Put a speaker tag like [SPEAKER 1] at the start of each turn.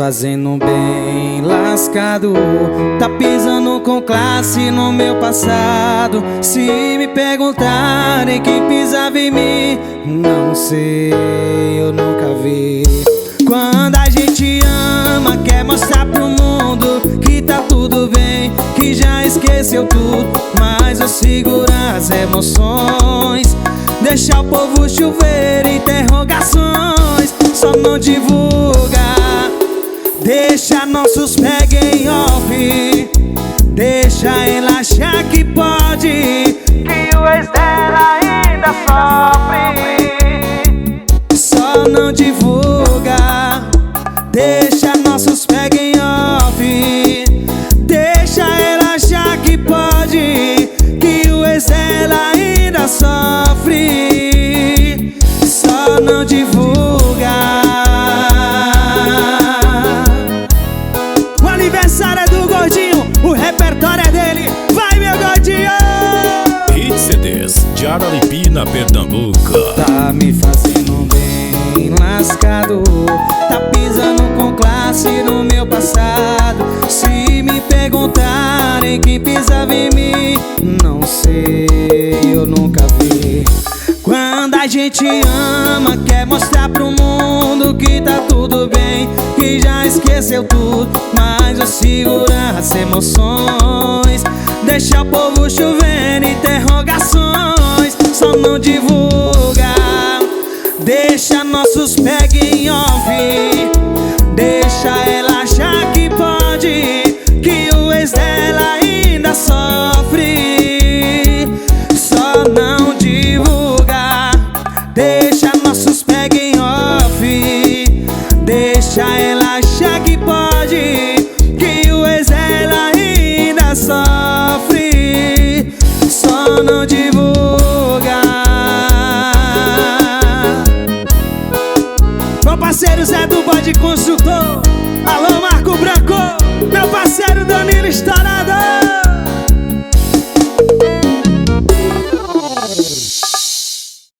[SPEAKER 1] fazendo bem lascado, tá pisando com classe no meu passado. Se me perguntarem quem pisava em mim, não sei, eu nunca vi. Quando a gente ama, quer mostrar pro mundo que tá tudo bem, que já esqueceu tudo, mas eu seguro as emoções. Deixa o povo chover interrogações, só não divulga. Deixa nossos peguem off, deixa ela achar que pode, que o ex dela ainda sofre. Só não divulga. Deixa nossos peguem off, deixa ela achar que pode, que o ex dela ainda sofre. Só não divulga. O aniversário é do Gordinho, o repertório é dele. Vai, meu Gordinho!
[SPEAKER 2] Hit CDs de Araripina, Pernambuco.
[SPEAKER 1] Tá me fazendo bem lascado, tá pisando com classe no meu passado. Se me perguntarem quem pisava em mim, não sei, eu nunca vi. Quando a gente ama, quer mostrar pro mundo que tá tudo bem, que já esqueceu tudo, mas eu seguro as emoções. Deixa o povo chovendo interrogações, só não divulga. Deixa nossos peguem off, deixa ela achar que pode, que o ex dela ainda sofre. Só não divulga. Deixa nossos peguem off, deixa ela achar que pode, que o ex dela ainda sofre. Só não divulga. Meu parceiro Zé do Bode Construtor, alô Marco Branco, meu parceiro Danilo Estourado.